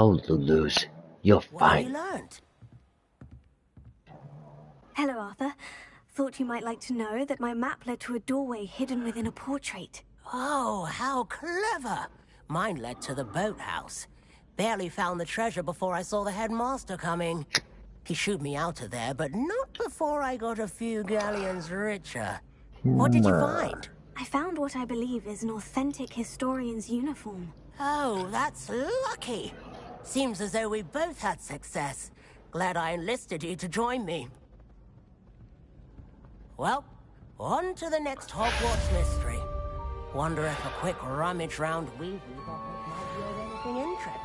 Oh, Lulu's, you're What have you fine. learned? Hello, Arthur. Thought you might like to know that my map led to a doorway hidden within a portrait. Oh, how clever! Mine led to the boathouse. Barely found the treasure before I saw the headmaster coming. He shooed me out of there, but not before I got a few galleons richer. What did you find? I found what I believe is an authentic historian's uniform. Oh, that's lucky. Seems as though we both had success. Glad I enlisted you to join me. Well, on to the next Hogwarts mystery. Wonder if a quick rummage round Weasley's office might yield anything interesting.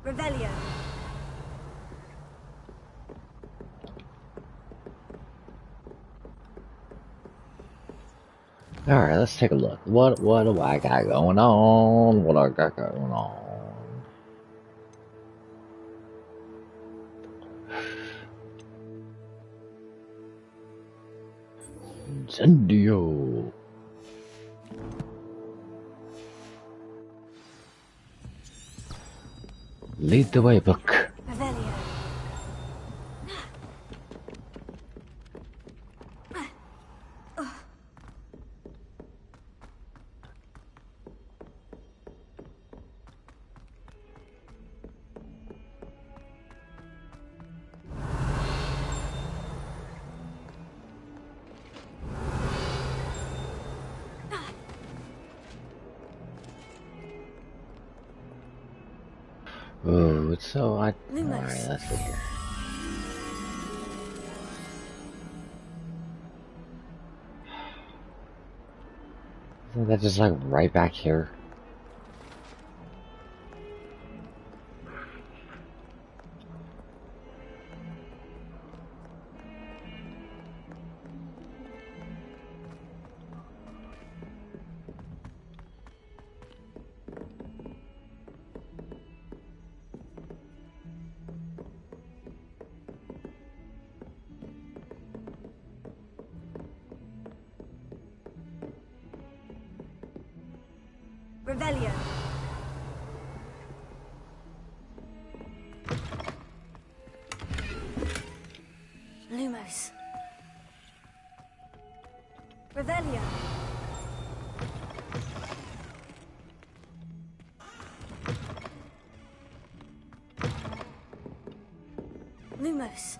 Revelio. Alright, let's take a look. What do I got going on? What I got going on? Incendio. Lead the way, book. Revelio. Oh, so I. Lumos. Alright, let's go here. Isn't that just like right back here? Revelio. Lumos. Revelio. Lumos.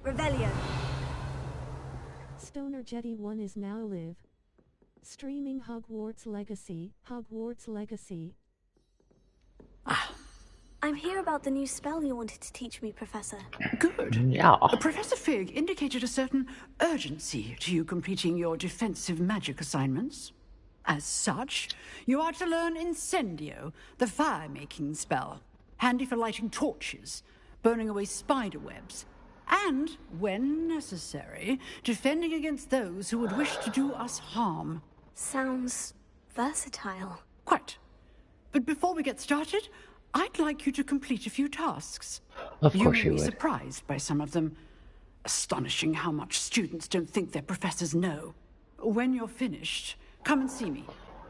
Revelio. Stoner Jetty 1 is now live. Streaming Hogwarts Legacy. Hogwarts Legacy. I'm here about the new spell you wanted to teach me, Professor. Good. Yeah. Professor Fig indicated a certain urgency to you completing your defensive magic assignments. As such, you are to learn Incendio, the fire-making spell, handy for lighting torches, burning away spider webs, and, when necessary, defending against those who would wish to do us harm. Sounds versatile. Quite. But before we get started, I'd like you to complete a few tasks. Of course you you may be would. surprised by some of them. Astonishing how much students don't think their professors know. When you're finished, come and see me.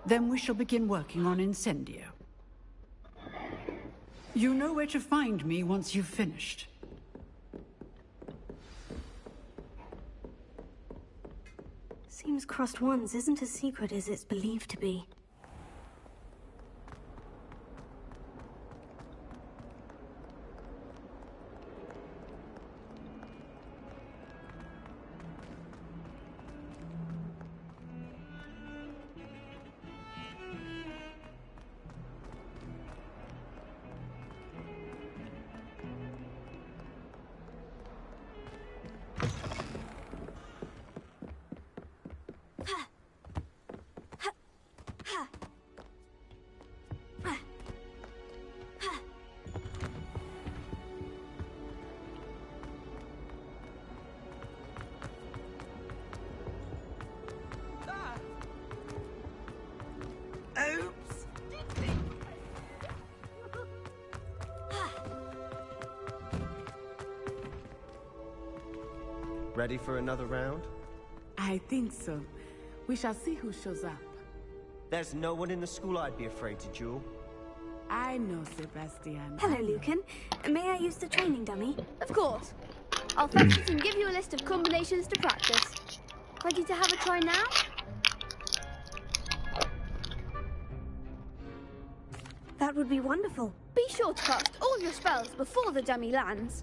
Then we shall begin working on Incendio. You know where to find me once you've finished. Seems Crossed Wands isn't as secret as it's believed to be. Oops. Ready for another round? I think so. We shall see who shows up. There's no one in the school I'd be afraid to duel. I know, Sebastian. Hello, Lucan. May I use the training dummy? Of course. I'll fetch it and give you a list of combinations to practice. Ready to have a try now? That would be wonderful. Be sure to cast all your spells before the dummy lands.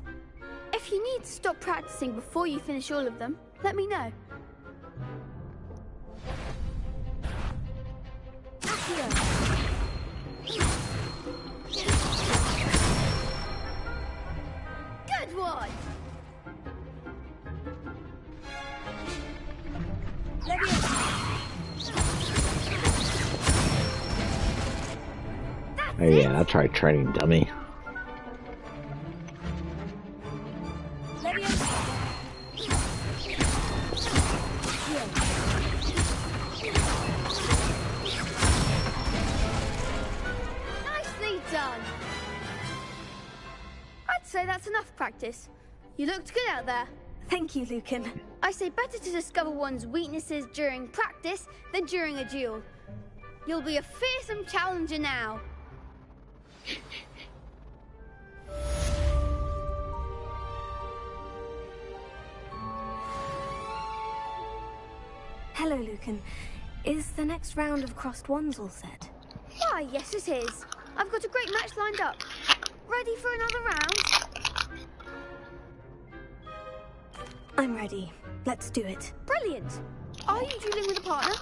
If you need to stop practicing before you finish all of them, let me know. Good one! Oh yeah, I tried training dummy. Nicely done! I'd say that's enough practice. You looked good out there. Thank you, Lucan. I say better to discover one's weaknesses during practice than during a duel. You'll be a fearsome challenger now. Hello, Lucan. Is the next round of Crossed Wands all set? Why, yes it is. I've got a great match lined up. Ready for another round? I'm ready. Let's do it. Brilliant. Are you dueling with a partner?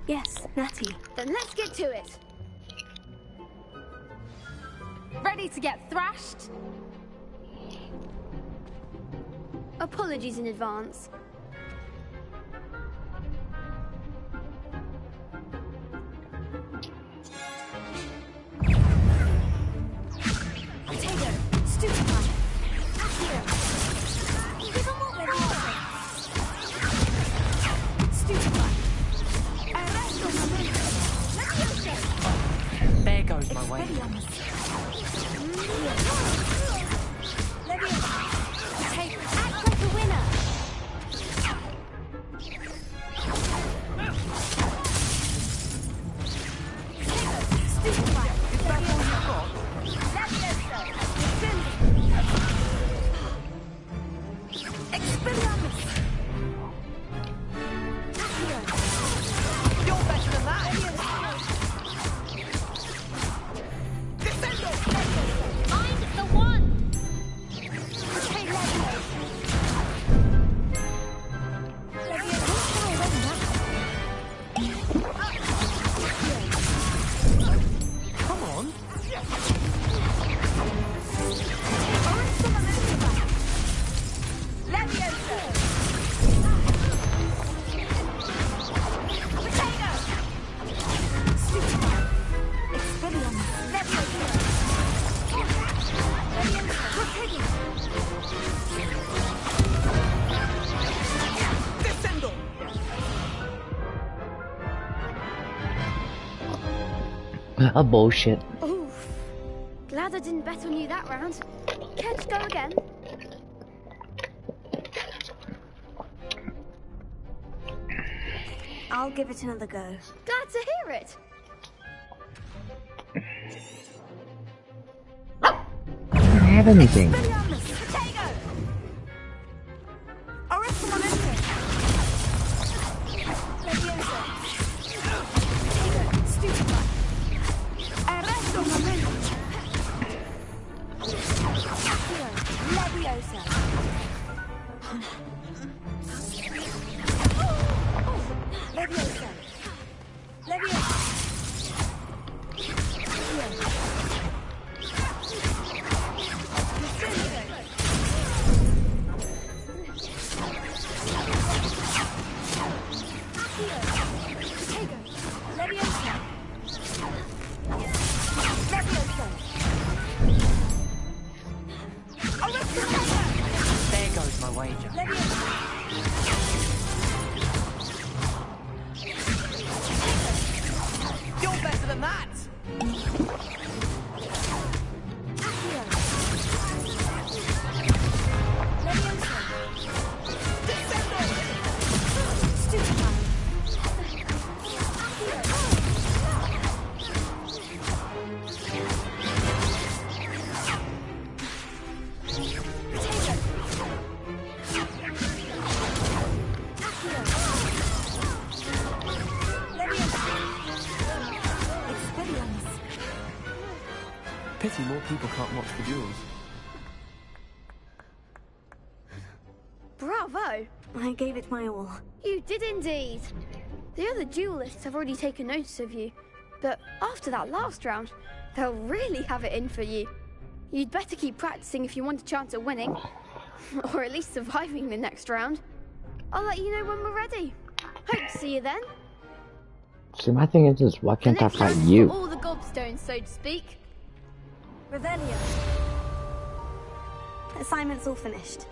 Yes, Natty. Then let's get to it. Ready to get thrashed? Apologies in advance. Potato! Stupefy! Accio! Give them what they're after! Stupefy! Arresto momento! Leviosa! There goes my way. Leviosa! Take act like a winner! Stupefy! Is that all you've got? Leviosa! Expelliarmus! Accio! You're better than that. I'm the one! Take Leviosa! Come on. A bullshit. Oof. Glad I didn't bet on you that round. Care to go again? I'll give it another go. Glad to hear it. have anything. Pity more people can't watch the duels. Bravo! I gave it my all. You did indeed. The other duelists have already taken notice of you, but after that last round, they'll really have it in for you. You'd better keep practicing if you want a chance at winning, or at least surviving the next round. I'll let you know when we're ready. Hope to see you then. See, my thing is this, why can't I fight you? All the gobstones, so to speak. Revelio. Assignment's all finished.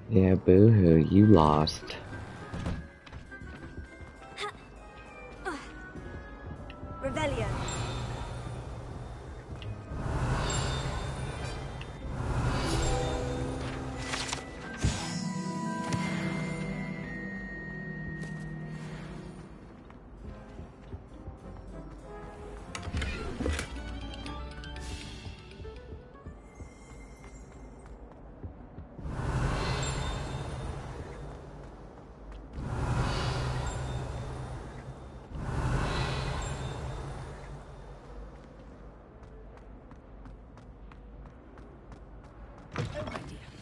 Yeah, boo-hoo, you lost. Revelio.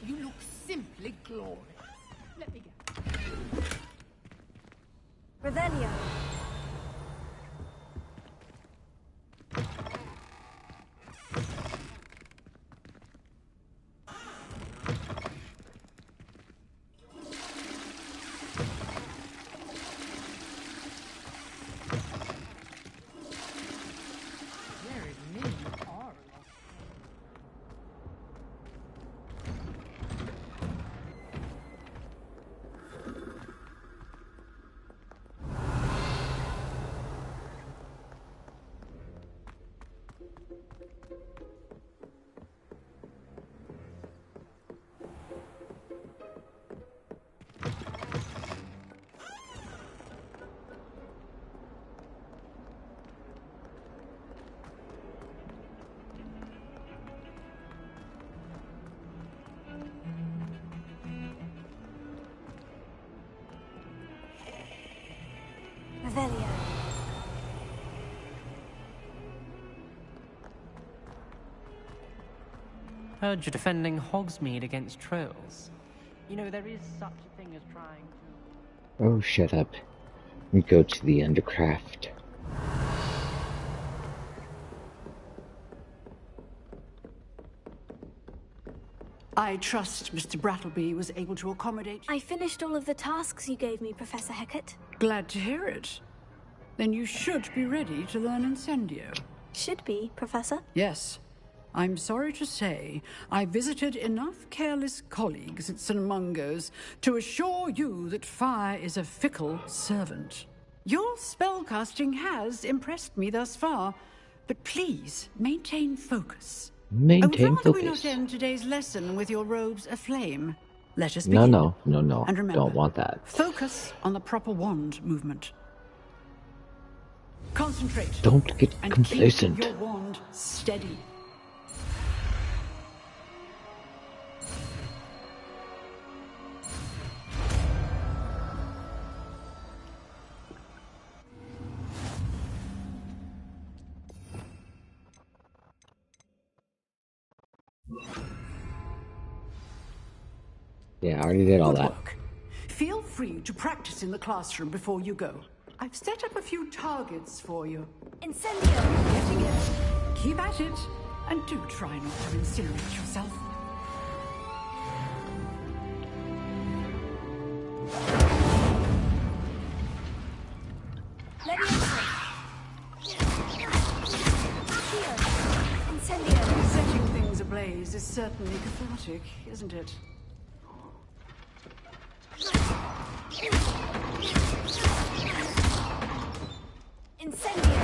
You look simply glorious. Let me go. Revelio. Revelio. Heard you're defending Hogsmeade against trolls. You know, there is such a thing as trying to... Oh, shut up. We go to the Undercraft. I trust Mr. Brattleby was able to accommodate... I finished all of the tasks you gave me, Professor Hecat. Glad to hear it. Then you should be ready to learn Incendio. Should be, Professor. Yes. I'm sorry to say, I visited enough careless colleagues at St. Mungo's to assure you that fire is a fickle servant. Your spellcasting has impressed me thus far, but please maintain focus. I would Maintain rather we not focus. end today's lesson with your robes aflame. Let us No, begin. no, no, no. And remember, Don't want that. focus on the proper wand movement. Concentrate. Don't get and complacent. Keep your wand steady. Yeah, I already did all Good that. work. Feel free to practice in the classroom before you go. I've set up a few targets for you. Incendio! Getting it. Keep at it. And do try not to incinerate yourself. Incendio! Setting things ablaze is certainly cathartic, isn't it? Incendio!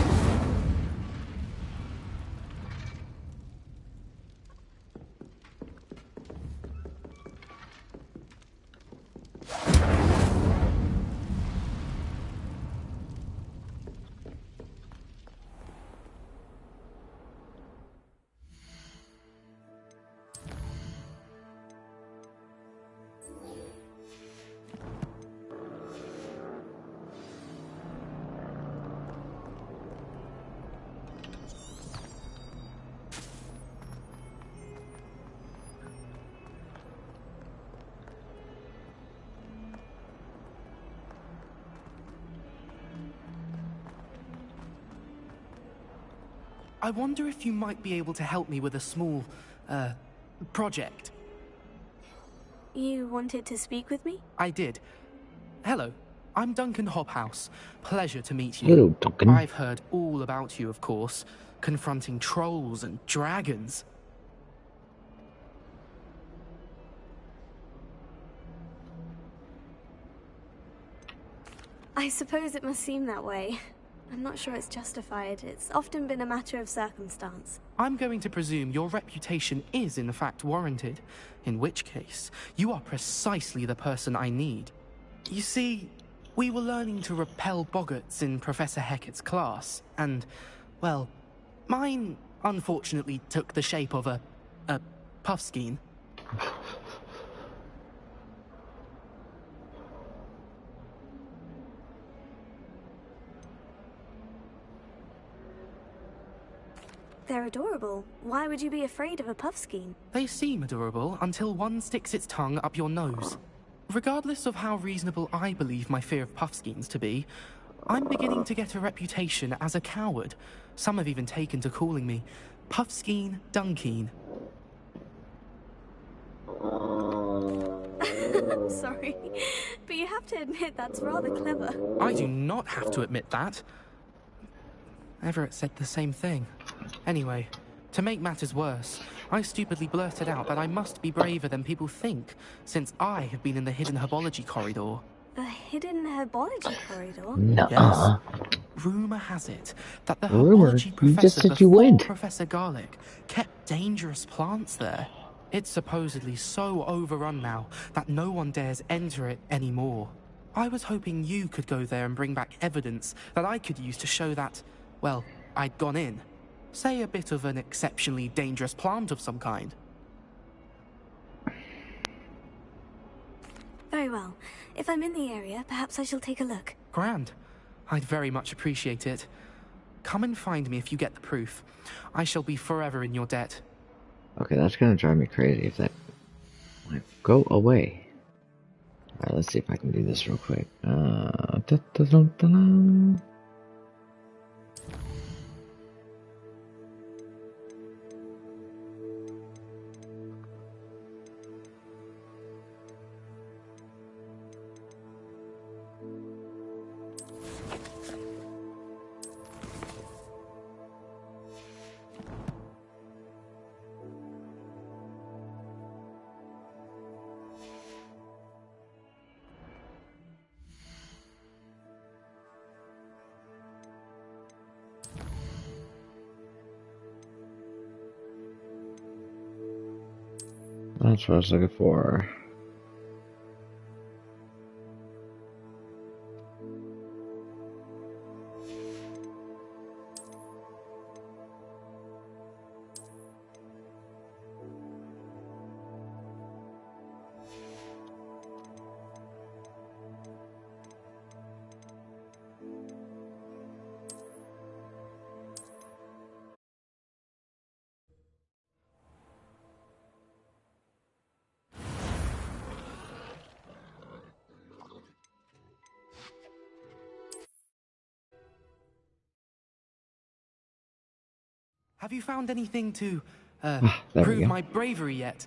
I wonder if you might be able to help me with a small, project. You wanted to speak with me? I did. Hello, I'm Duncan Hobhouse. Pleasure to meet you. Hello, Duncan. I've heard all about you, of course, confronting trolls and dragons. I suppose it must seem that way. I'm not sure it's justified. It's often been a matter of circumstance. I'm going to presume your reputation is in fact warranted, in which case, you are precisely the person I need. You see, we were learning to repel boggarts in Professor Hecat's class, and, well, mine unfortunately took the shape of a puffskein. They're adorable. Why would you be afraid of a puffskein? They seem adorable until one sticks its tongue up your nose. Regardless of how reasonable I believe my fear of puffskeins to be, I'm beginning to get a reputation as a coward. Some have even taken to calling me Puffskein Dunkeen. Sorry, but you have to admit that's rather clever. I do not have to admit that. Everett said the same thing. Anyway, to make matters worse, I stupidly blurted out that I must be braver than people think, since I have been in the hidden herbology corridor. The hidden herbology corridor? Nuh-uh. Yes. Rumor has it that the Rumor? herbology You professor just said you before went. Professor Garlic kept dangerous plants there. It's supposedly so overrun now that no one dares enter it anymore. I was hoping you could go there and bring back evidence that I could use to show that, well, I'd gone in. Say a bit of an exceptionally dangerous plant of some kind. Very well. If I'm in the area, perhaps I shall take a look. Grand. I'd very much appreciate it. Come and find me if you get the proof. I shall be forever in your debt. Okay, that's gonna drive me crazy if that... Like, go away. Alright, let's see if I can do this real quick. Da-da-dum-da-dum. That's what I was looking for. Have you found anything to, There we prove go. my bravery yet?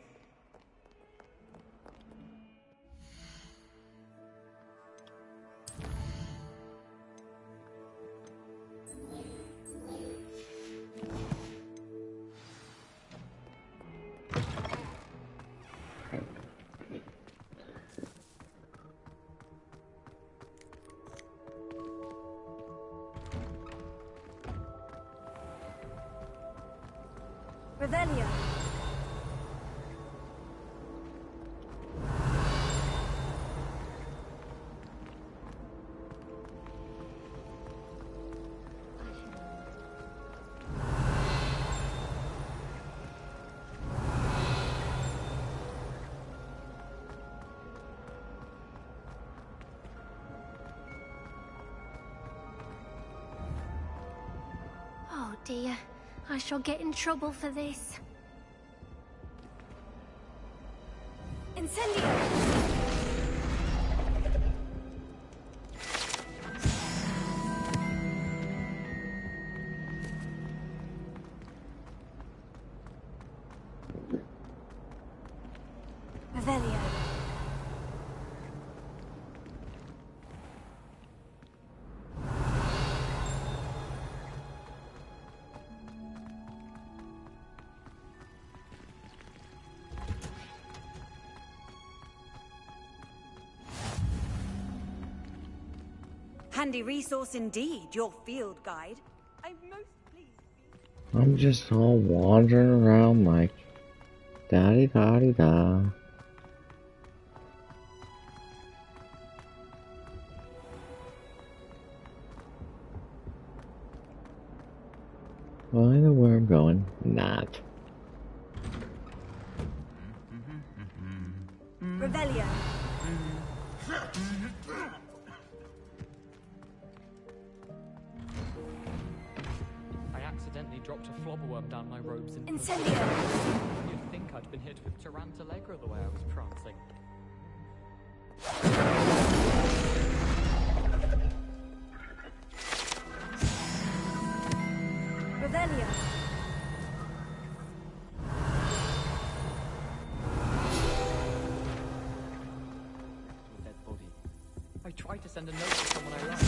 Revelio. Oh dear, I shall get in trouble for this. Incendio! Revelio. Handy resource indeed, your field guide. I'm most pleased. I'm just all wandering around like da-di-da-di-da. Well, I know where I'm going. Not. Revelio. I accidentally dropped a flobberworm down my robes in Incendio! You'd think I'd been hit with Tarantallegra the way I was prancing. Revelio. To a dead body. I tried to send a note to someone I loved.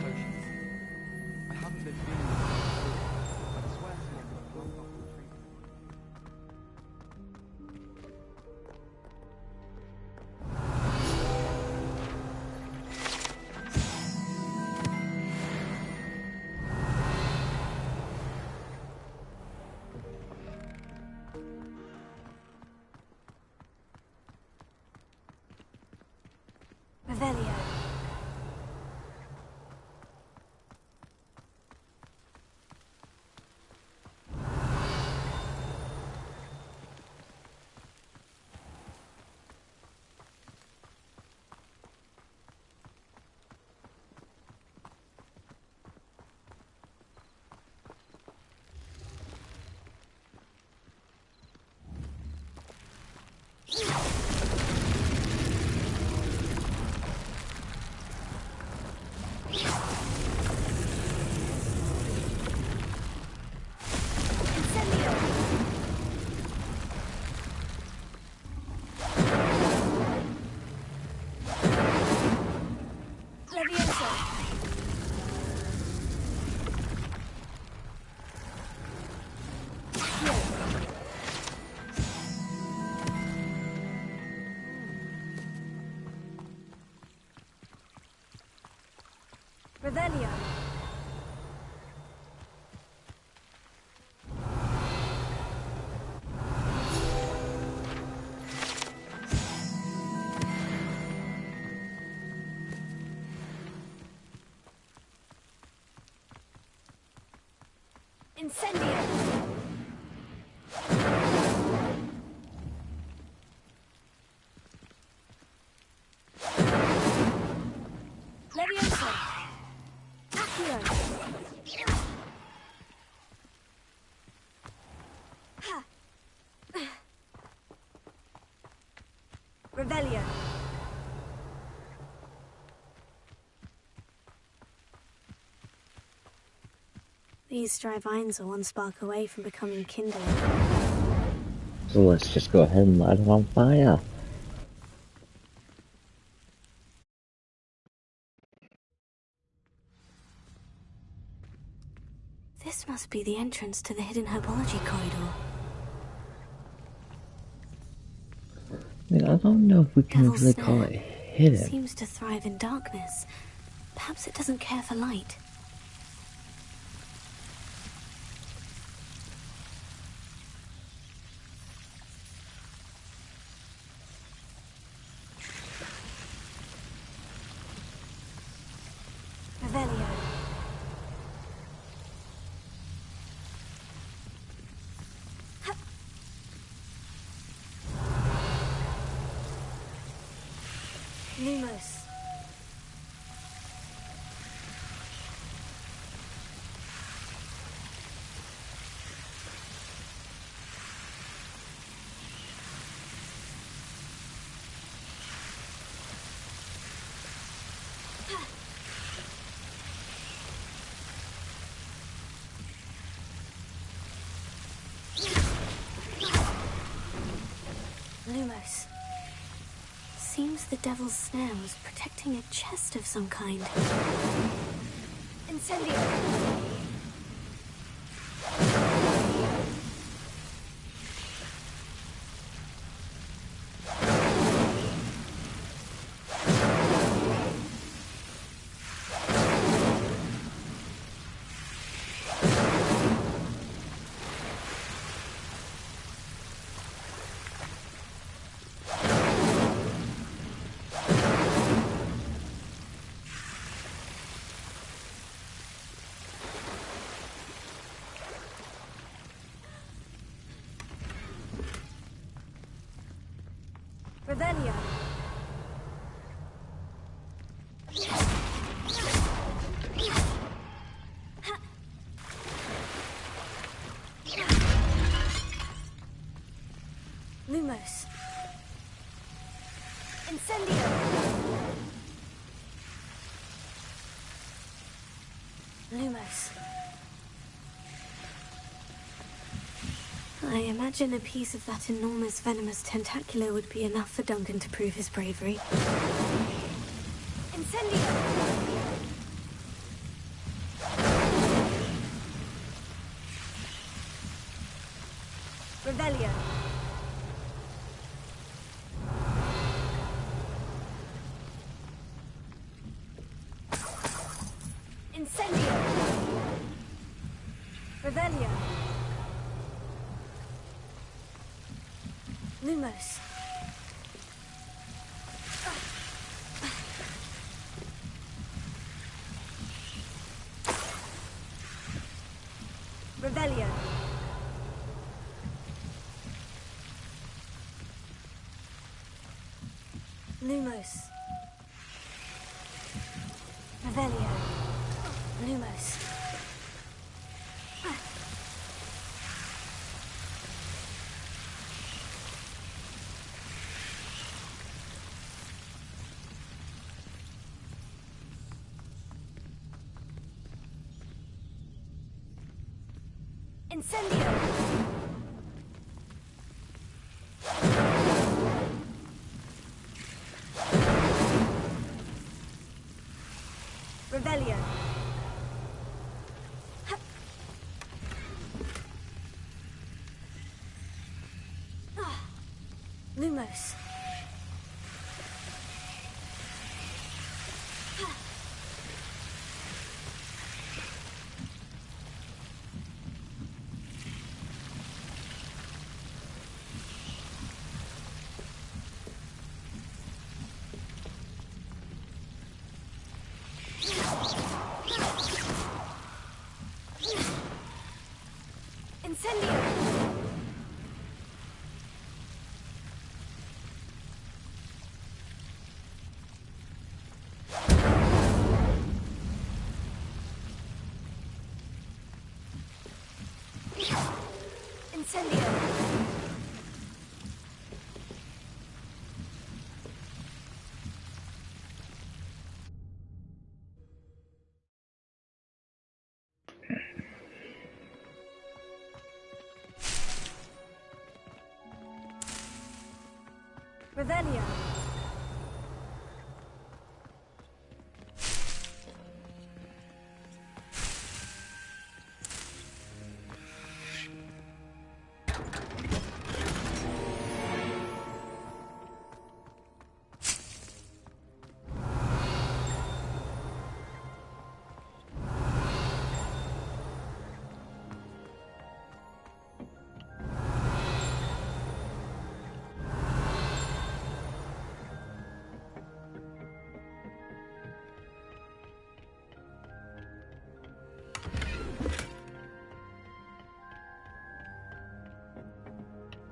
Potions. I haven't been feeling it. I swear someone will block off the treatment. Revelio. Revelio. Incendio! Levioso! Accio! Ha! Revelio! These dry vines are one spark away from becoming kindling. So let's just go ahead and light it on fire. This must be the entrance to the hidden herbology corridor. I mean, I don't know if we can Devil's really snare call it hidden. seems to thrive in darkness. Perhaps it doesn't care for light. Revelio. Lumos. Lumos. Seems the devil's snare was protecting a chest of some kind. Incendio! Revelio. Lumos. Incendio. Lumos. I imagine a piece of that enormous venomous tentacular would be enough for Duncan to prove his bravery. Incendio! Revelio. Incendio! Revelio. Lumos. Revelio. Lumos. Revelio. Lumos. Incendio! Revelio. Lumos. Incendio! Revelio.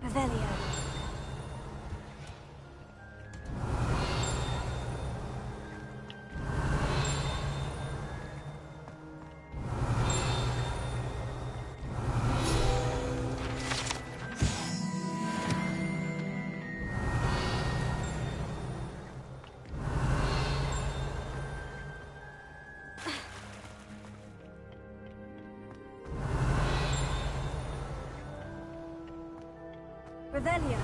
Revelio. Revelio.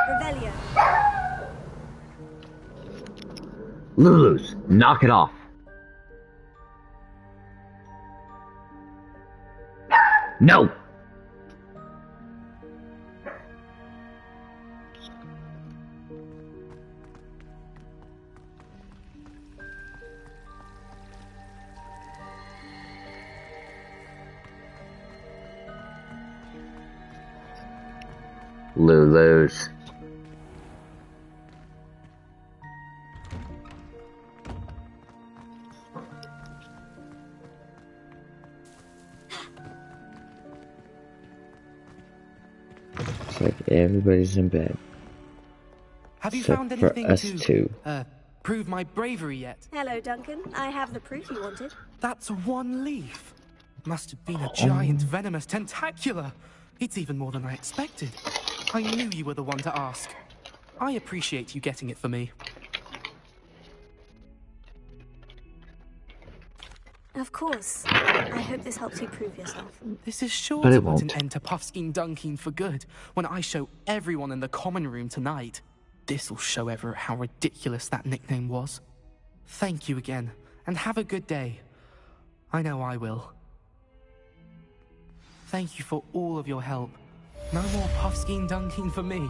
Revelio. Lulu's, knock it off. No! Lulu's. Looks like everybody's in bed. Have you Except found for anything us to two. prove my bravery yet? Hello, Duncan. I have the proof you wanted. That's one leaf. Must have been a giant venomous tentacula. It's even more than I expected. I knew you were the one to ask. I appreciate you getting it for me. Of course. I hope this helps you prove yourself. This is sure But to it put an won't. end to Puffskein Dunkin for good when I show everyone in the common room tonight. This'll show Everett how ridiculous that nickname was. Thank you again, and have a good day. I know I will. Thank you for all of your help. No more Puffskein Dunkin for me.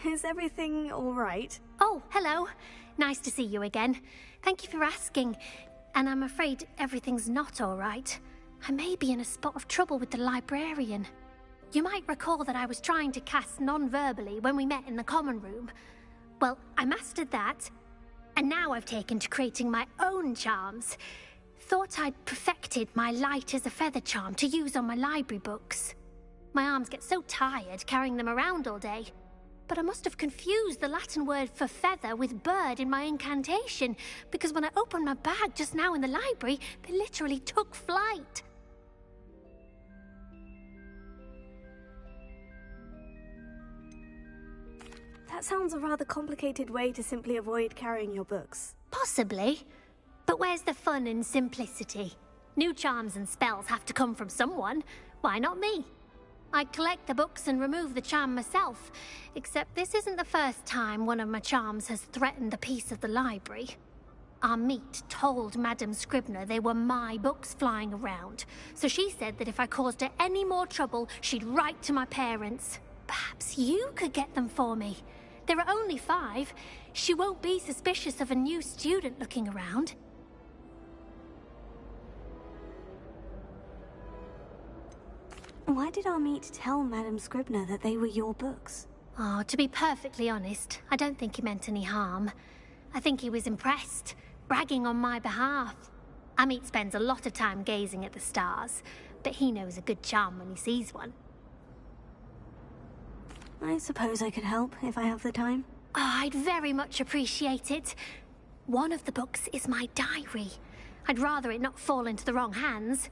is everything all right? Oh, hello. Nice to see you again. Thank you for asking. And I'm afraid everything's not all right. I may be in a spot of trouble with the librarian. You might recall that I was trying to cast non-verbally when we met in the common room. Well, I mastered that, and now I've taken to creating my own charms. Thought I'd perfected my light as a feather charm to use on my library books. My arms get so tired carrying them around all day. But I must have confused the Latin word for feather with bird in my incantation, because when I opened my bag just now in the library, they literally took flight. That sounds a rather complicated way to simply avoid carrying your books. Possibly. But where's the fun in simplicity? New charms and spells have to come from someone. Why not me? I collect the books and remove the charm myself, except this isn't the first time one of my charms has threatened the peace of the library. Our meet told Madame Scribner they were my books flying around, so she said that if I caused her any more trouble, she'd write to my parents. Perhaps you could get them for me. There are only 5. She won't be suspicious of a new student looking around. Why did our meet tell Madame Scribner that they were your books? Oh, to be perfectly honest, I don't think he meant any harm. I think he was impressed, bragging on my behalf. Amit spends a lot of time gazing at the stars, but he knows a good charm when he sees one. I suppose I could help if I have the time. Oh, I'd very much appreciate it. One of the books is my diary. I'd rather it not fall into the wrong hands.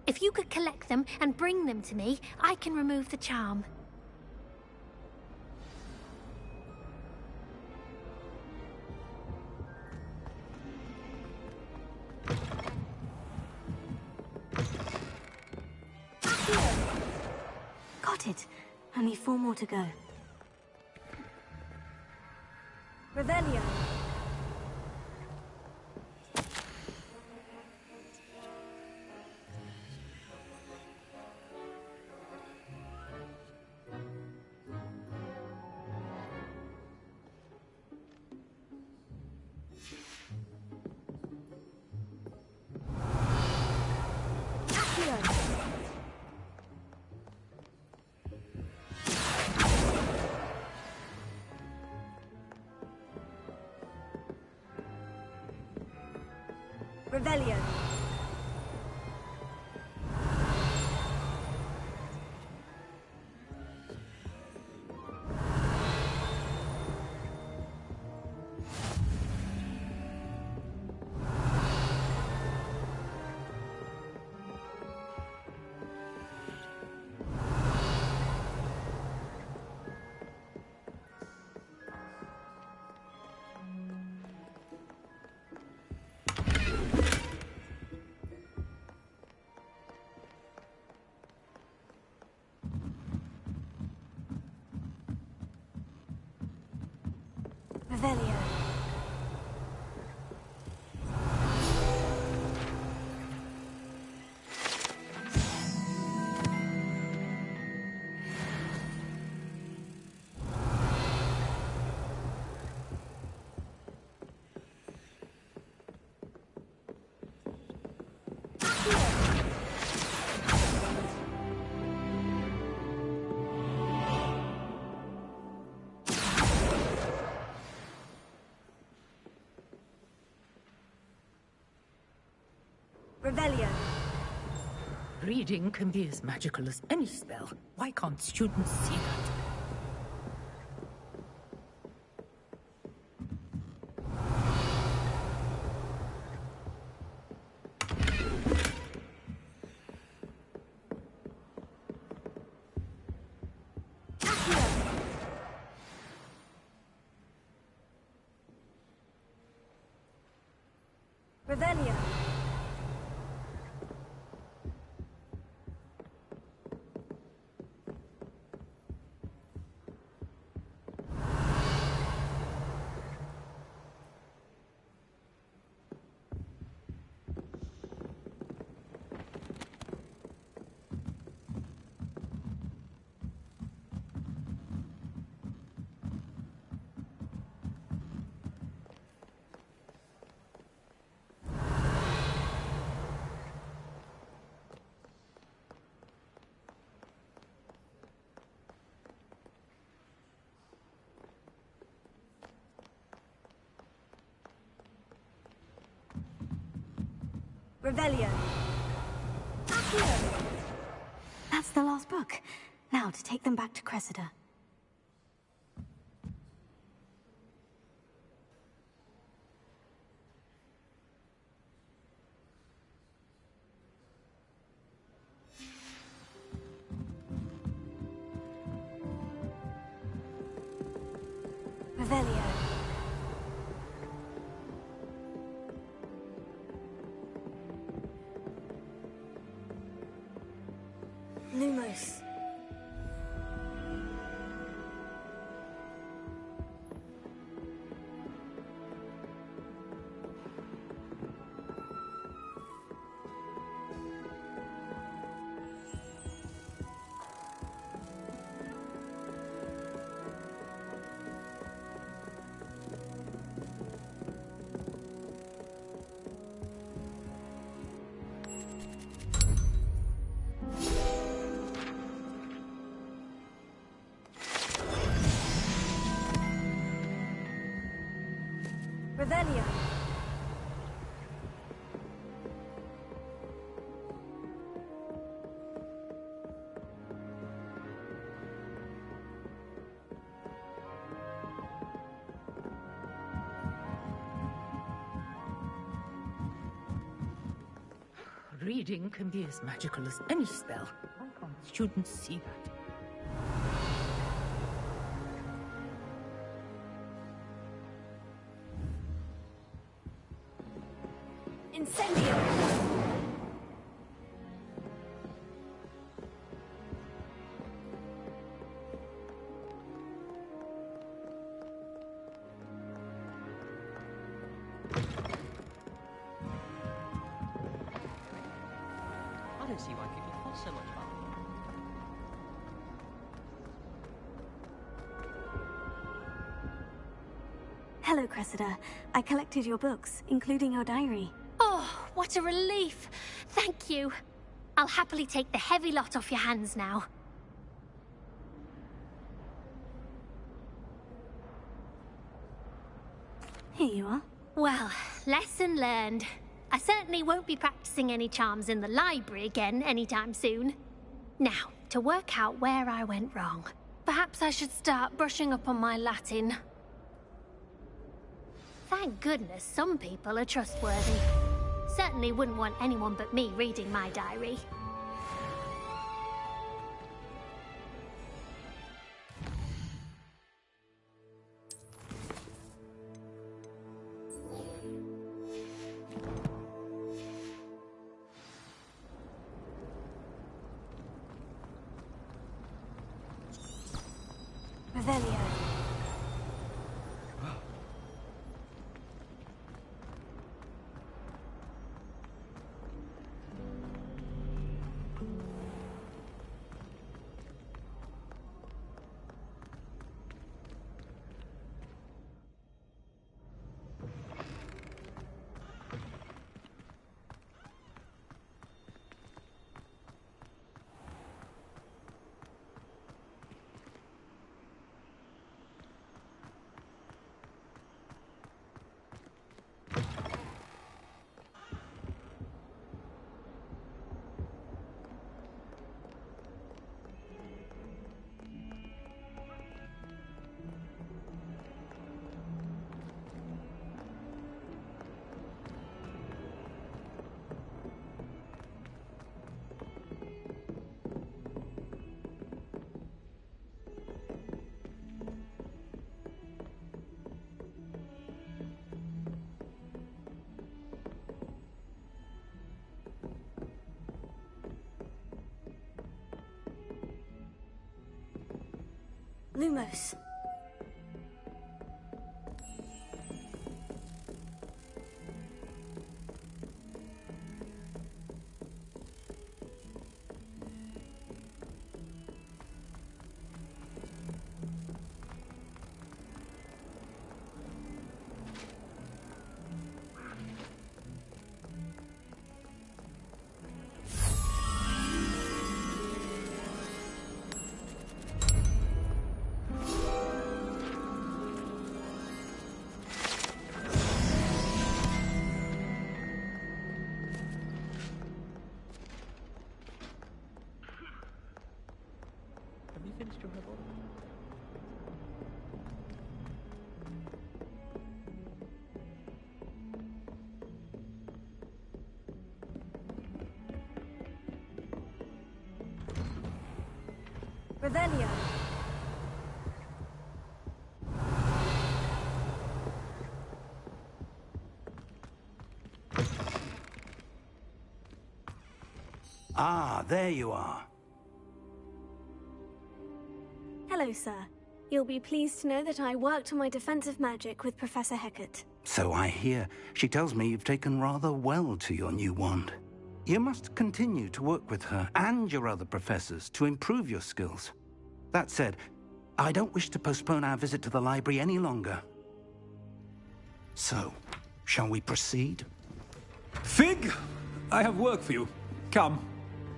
If you could collect them and bring them to me, I can remove the charm. Got it. Only 4 more to go. Revelio. Revelio. Revelio. Revelio. Reading can be as magical as any spell. Why can't students see that? Revelio. Revelio. Accio. That's the last book. Now to take them back to Cressida. Revelio. Lumos. Revelio. Reading can be as magical as any spell. Why can't students see that? Incendio. I don't see why people fuss so much about it. Hello, Cressida. I collected your books, including your diary. Oh, what a relief. Thank you. I'll happily take the heavy lot off your hands now. Here you are. Well, lesson learned. I certainly won't be practicing any charms in the library again anytime soon. Now, to work out where I went wrong. Perhaps I should start brushing up on my Latin. Thank goodness some people are trustworthy. Certainly wouldn't want anyone but me reading my diary. Revelio. Lumos. finished your herbal? Revelio. Ah, there you are. Hello, sir. You'll be pleased to know that I worked on my defensive magic with Professor Hecat. So I hear. She tells me you've taken rather well to your new wand. You must continue to work with her and your other professors to improve your skills. That said, I don't wish to postpone our visit to the library any longer. So, shall we proceed? Fig! I have work for you. Come.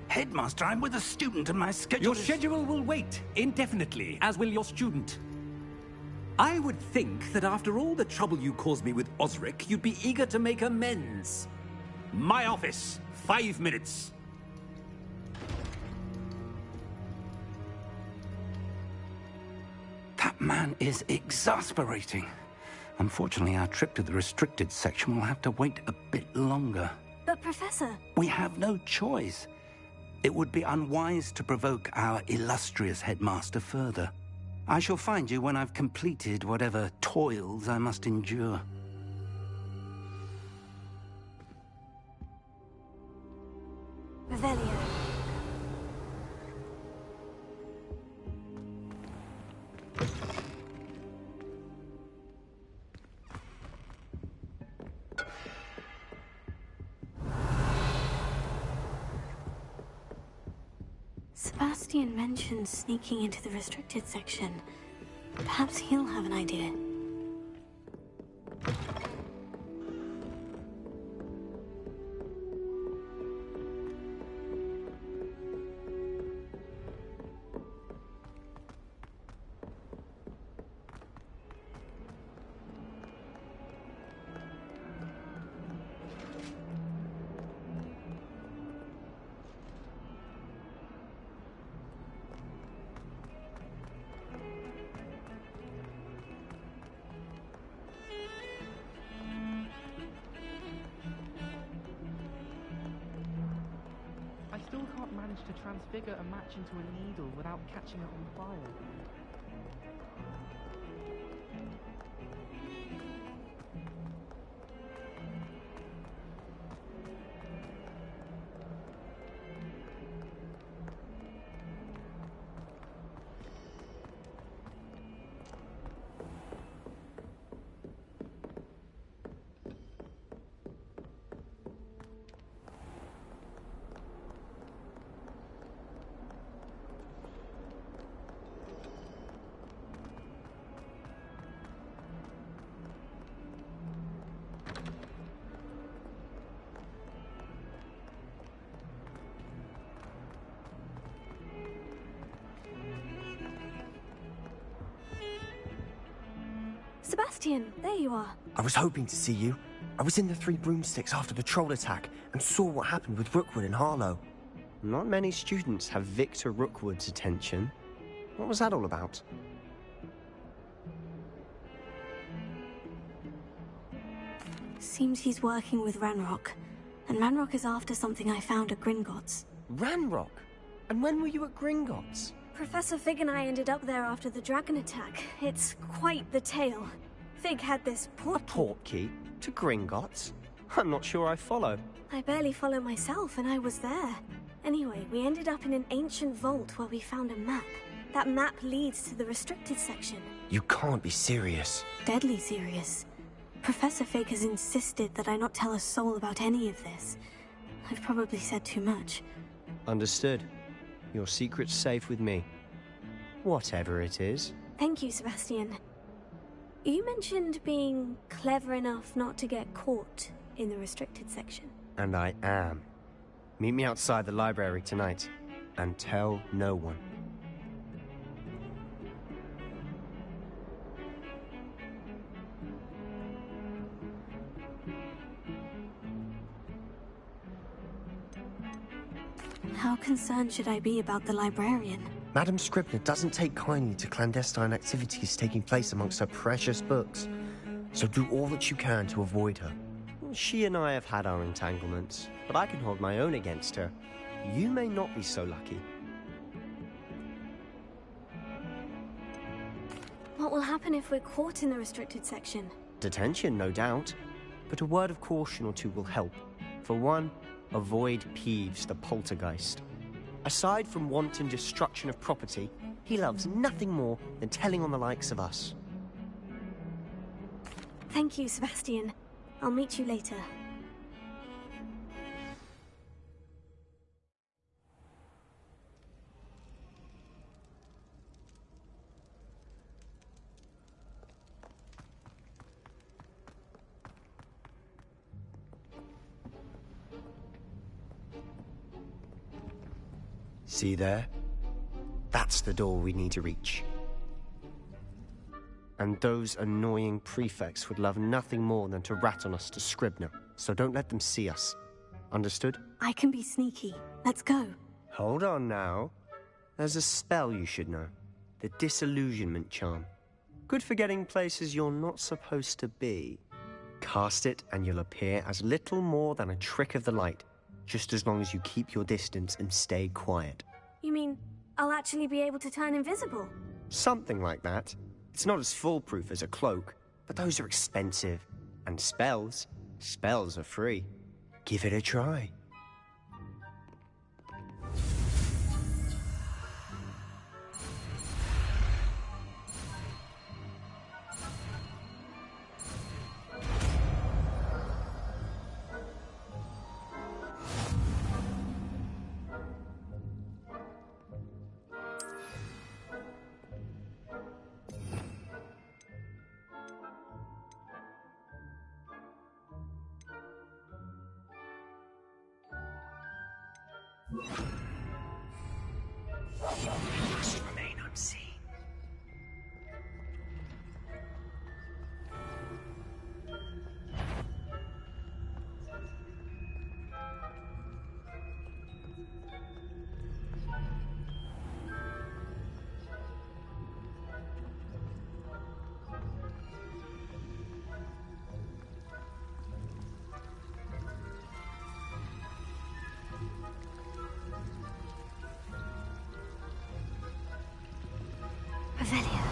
Headmaster, I'm with a student and my schedule Your schedule will wait indefinitely, as will your student. I would think that after all the trouble you caused me with Osric, you'd be eager to make amends. My office. 5 minutes. That man is exasperating. Unfortunately, our trip to the restricted section will have to wait a bit longer. But, Professor... We have no choice. It would be unwise to provoke our illustrious headmaster further. I shall find you when I've completed whatever toils I must endure. Revelio. Sebastian mentioned sneaking into the restricted section. Perhaps he'll have an idea. I still can't manage to transfigure a match into a needle without catching it on fire. Sebastian, there you are. I was hoping to see you. I was in the Three Broomsticks after the troll attack and saw what happened with Rookwood and Harlow. Not many students have Victor Rookwood's attention. What was that all about? Seems he's working with Ranrock. And Ranrock is after something I found at Gringotts. Ranrock? And when were you at Gringotts? Professor Fig and I ended up there after the dragon attack. It's quite the tale. Fig had this portkey. A portkey? To Gringotts? I'm not sure I follow. I barely follow myself, and I was there. Anyway, we ended up in an ancient vault where we found a map. That map leads to the restricted section. You can't be serious. Deadly serious. Professor Fig has insisted that I not tell a soul about any of this. I've probably said too much. Understood. Your secret's safe with me. Whatever it is. Thank you, Sebastian. You mentioned being clever enough not to get caught in the restricted section. And I am. Meet me outside the library tonight. And tell no one. How concerned should I be about the librarian? Madame Scribner doesn't take kindly to clandestine activities taking place amongst her precious books, so do all that you can to avoid her. She and I have had our entanglements, but I can hold my own against her. You may not be so lucky. What will happen if we're caught in the restricted section? Detention, no doubt. But a word of caution or two will help. For one, avoid Peeves, the poltergeist. Aside from wanton destruction of property, he loves nothing more than telling on the likes of us. Thank you, Sebastian. I'll meet you later. See there? That's the door we need to reach. And those annoying prefects would love nothing more than to rat on us to Scribner, so don't let them see us. Understood? I can be sneaky. Let's go. Hold on now. There's a spell you should know. The Disillusionment Charm. Good for getting places you're not supposed to be. Cast it and you'll appear as little more than a trick of the light, just as long as you keep your distance and stay quiet. You mean I'll actually be able to turn invisible? Something like that. It's not as foolproof as a cloak, but those are expensive. And spells are free. Give it a try. Must remain unseen. Revelia.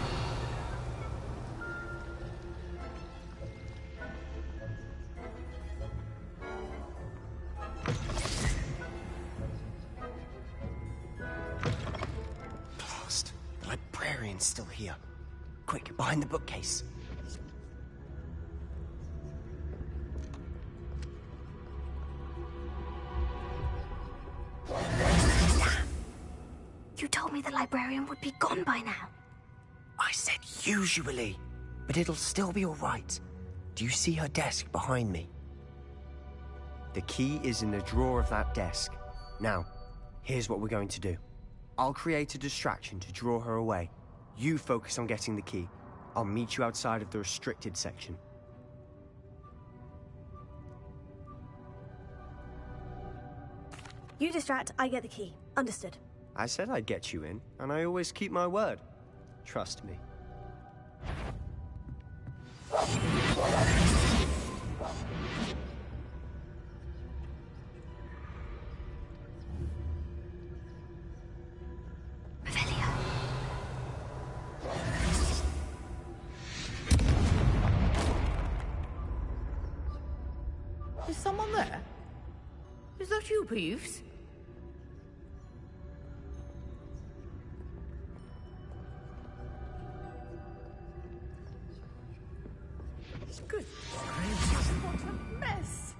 Blast. The librarian's still here. Quick, behind the bookcase. You told me the librarian would be gone by now. I said usually, but it'll still be all right. Do you see her desk behind me? The key is in the drawer of that desk. Now, here's what we're going to do. I'll create a distraction to draw her away. You focus on getting the key. I'll meet you outside of the restricted section. You distract, I get the key. Understood. I said I'd get you in, and I always keep my word. Trust me. Revelia. Is someone there? Is that you, Peeves? Good gracious, what a mess!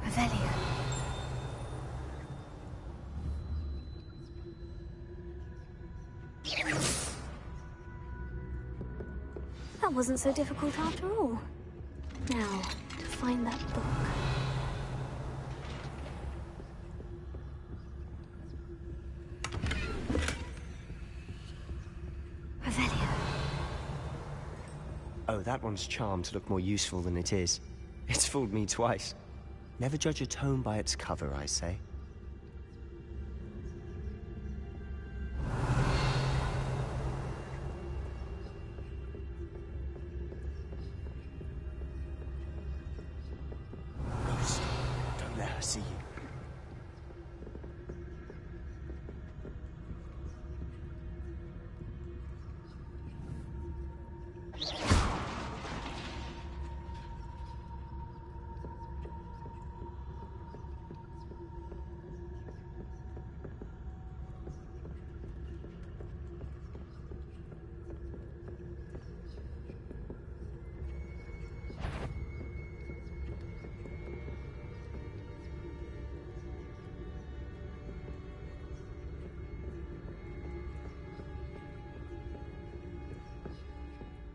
Revelia. That wasn't so difficult after all. Now, to find that book. Revelia. Oh, that one's charmed to look more useful than it is. It's fooled me twice. Never judge a tome by its cover, I say. Rose, don't let her see you.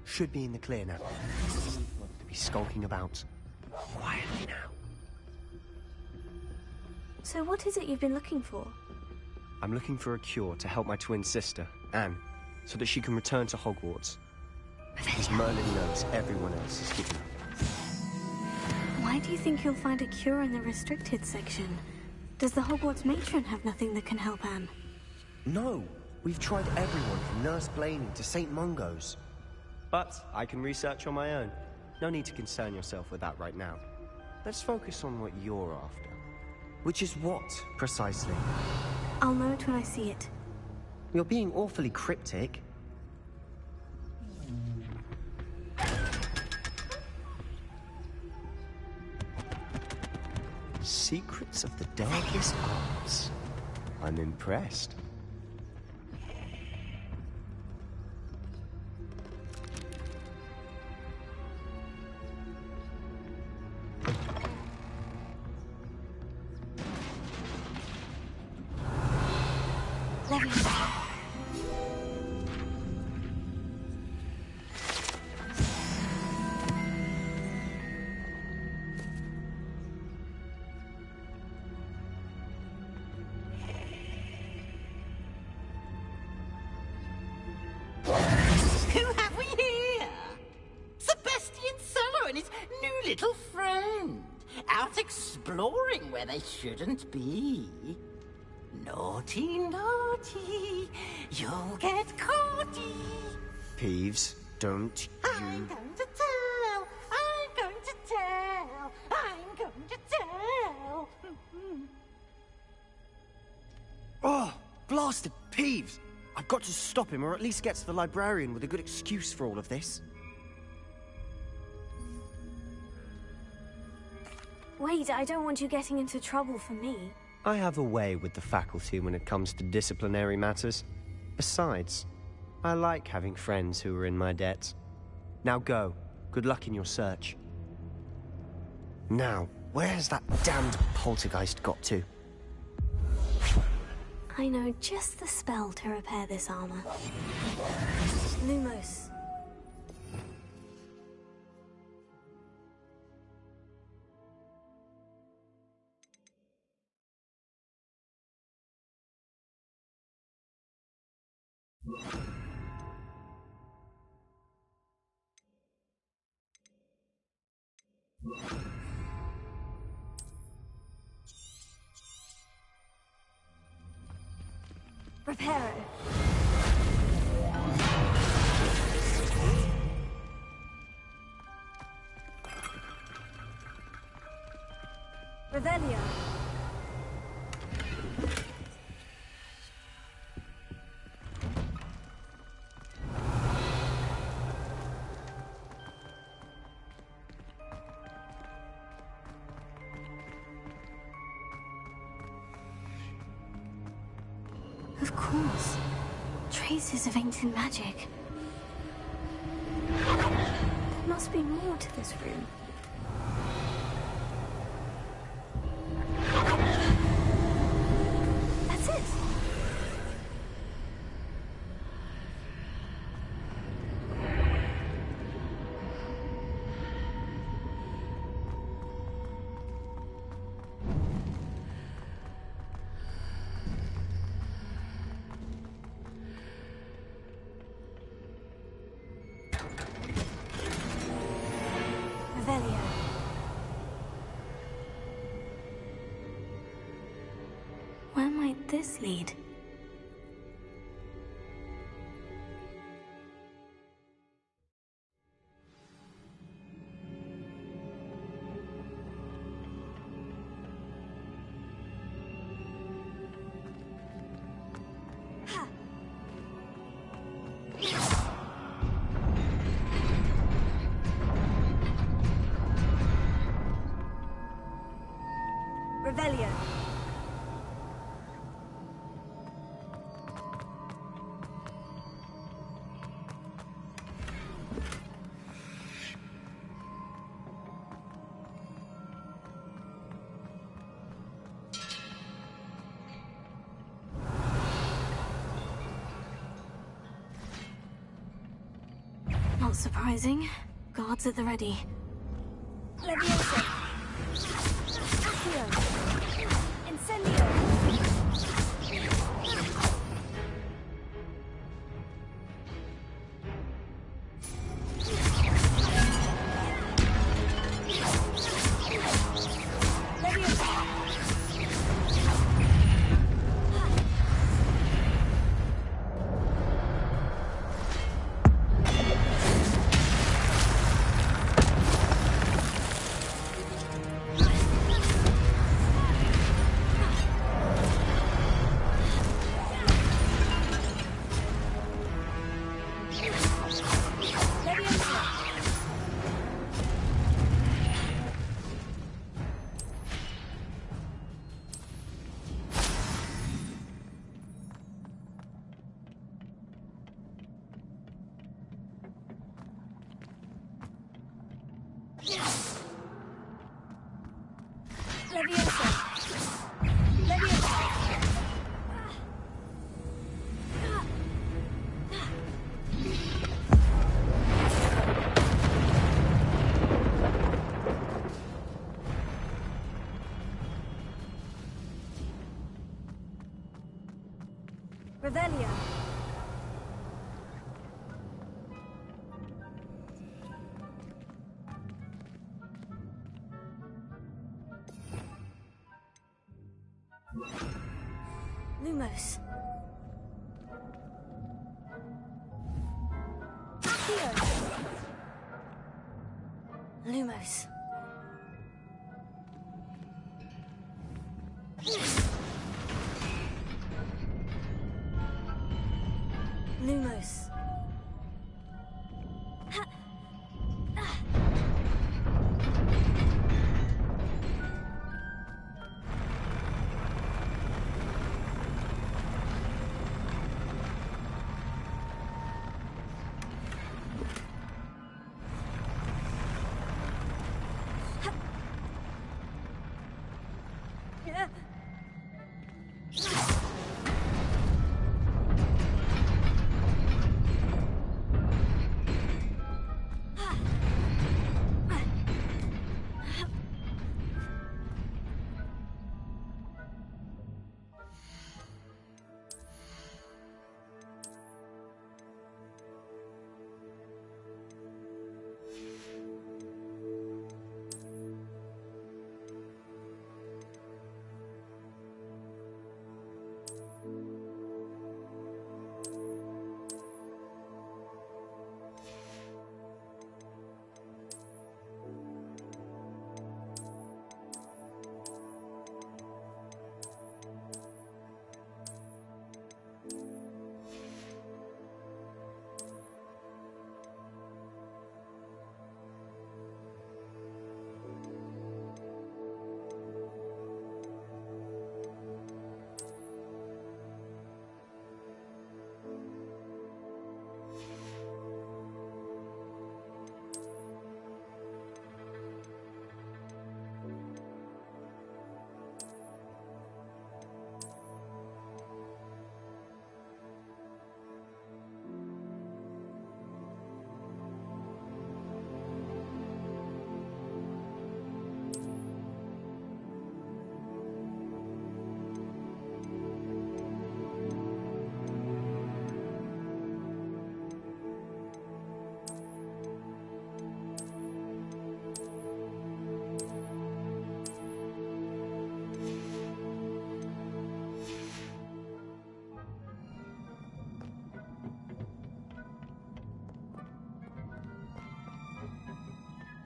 Should be in the clear now. To be skulking about quietly now. So what is it you've been looking for? I'm looking for a cure to help my twin sister, Anne, so that she can return to Hogwarts. Because Merlin knows everyone else is giving up. Why do you think you'll find a cure in the restricted section? Does the Hogwarts matron have nothing that can help Anne? No! We've tried everyone from Nurse Blaney to St. Mungo's. But I can research on my own. No need to concern yourself with that right now. Let's focus on what you're after. Which is what, precisely? I'll know it when I see it. You're being awfully cryptic. Secrets of the darkest arts. I'm impressed. Who have we here? Sebastian Cello and his new little friend. Out exploring where they shouldn't be. Naughty, naughty. You'll get caughty. Peeves, don't I'm going to tell. I'm going to tell. I'm going to tell. Oh, blasted Peeves! I've got to stop him, or at least get to the librarian with a good excuse for all of this. Wait, I don't want you getting into trouble for me. I have a way with the faculty when it comes to disciplinary matters. Besides, I like having friends who are in my debt. Now go. Good luck in your search. Now, where has that damned poltergeist got to? I know just the spell to repair this armor. Lumos. Reparo. Revelio. Of course. Traces of ancient magic. There must be more to this room. That's it. this lead? Revelio. Not surprising. Guards at the ready. Leviosa. Accio. Incendio. Revelio. Lumos. Accio. Lumos. Lumos.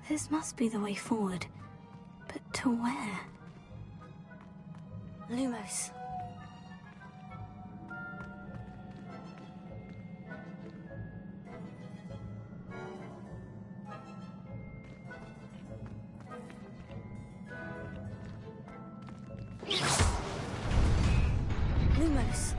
This must be the way forward. But to where? Lumos. Lumos.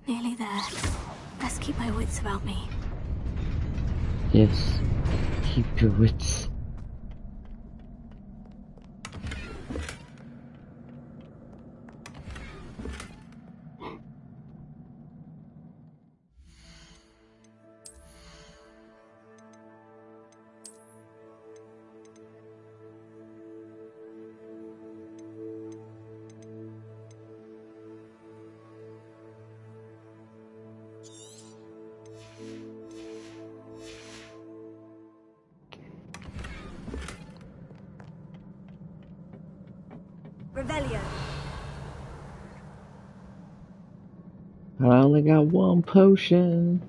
Nearly there. Best keep my wits about me. Yes. Keep your wits. Revelio. I only got one potion.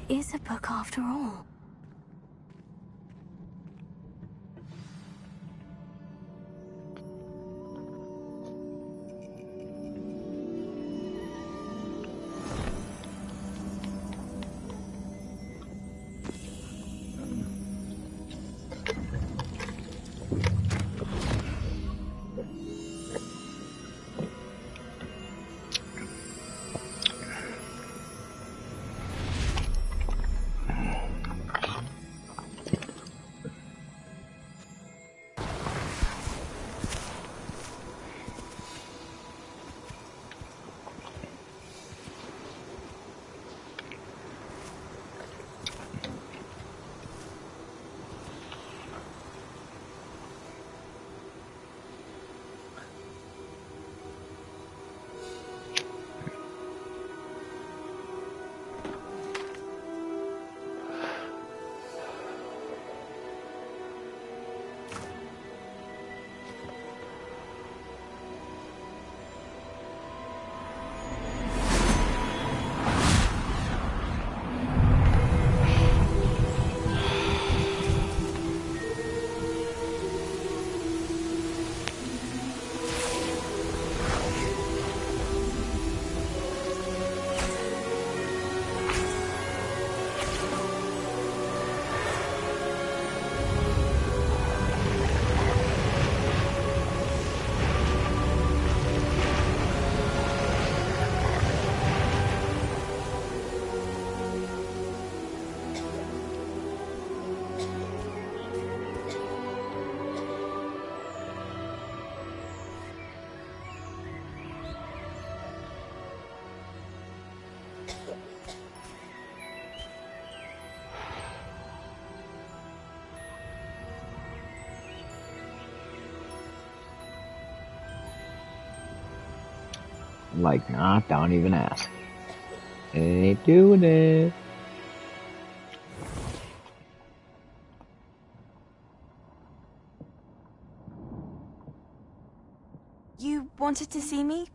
Is a book after all. Like, nah, don't even ask. Ain't doing it. You wanted to see me?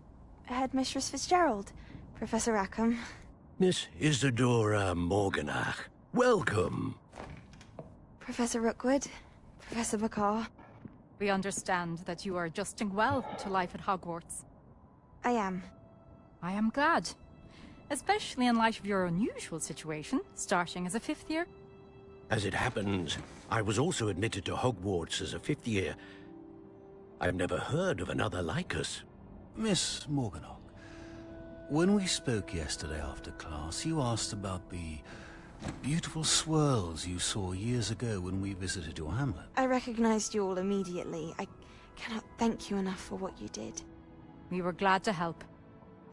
Headmistress Fitzgerald? Professor Rackham? Miss Isadora Morganach, welcome. Professor Rookwood? Professor Bakar? We understand that you are adjusting well to life at Hogwarts. I am. I am glad. Especially in light of your unusual situation, starting as a 5th year. As it happens, I was also admitted to Hogwarts as a 5th year. I've never heard of another like us. Miss Morganach, when we spoke yesterday after class, you asked about the beautiful swirls you saw years ago when we visited your hamlet. I recognized you all immediately. I cannot thank you enough for what you did. We were glad to help.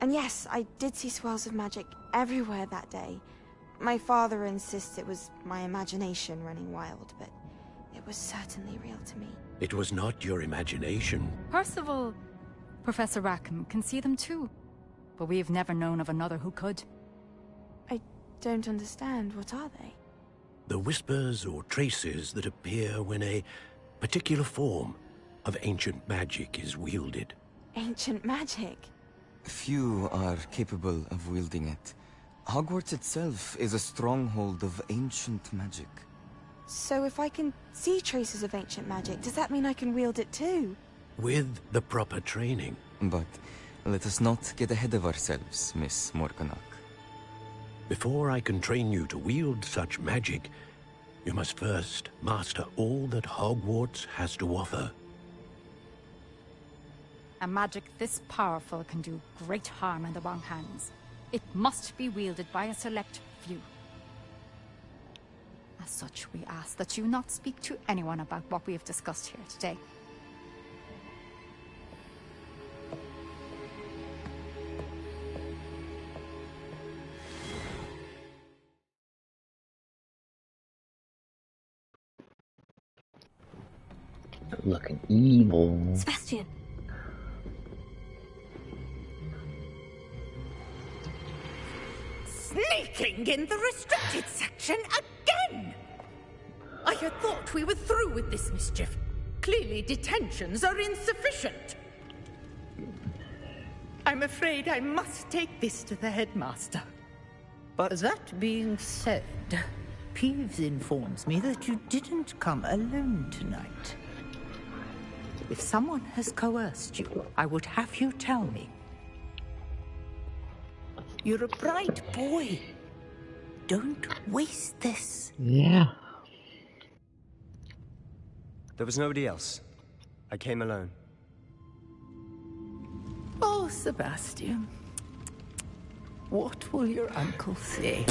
And yes, I did see swirls of magic everywhere that day. My father insists it was my imagination running wild, but it was certainly real to me. It was not your imagination. Percival, Professor Rackham can see them too. But we have never known of another who could. I don't understand. What are they? The whispers or traces that appear when a particular form of ancient magic is wielded. Ancient magic? Few are capable of wielding it. Hogwarts itself is a stronghold of ancient magic. So if I can see traces of ancient magic, does that mean I can wield it too? With the proper training. But let us not get ahead of ourselves, Miss Morganach. Before I can train you to wield such magic, you must first master all that Hogwarts has to offer. A magic this powerful can do great harm in the wrong hands. It must be wielded by a select few. As such, we ask that you not speak to anyone about what we have discussed here today. Looking evil. Sebastian. Sneaking in the restricted section again! I had thought we were through with this mischief. Clearly detentions are insufficient. I'm afraid I must take this to the headmaster. But that being said, Peeves informs me that you didn't come alone tonight. If someone has coerced you, I would have you tell me. You're a bright boy. Don't waste this. Yeah. There was nobody else. I came alone. Oh, Sebastian. What will your uncle say?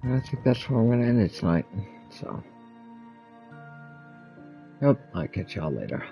I think that's where I'm gonna end it tonight. So, yep, I'll catch y'all later.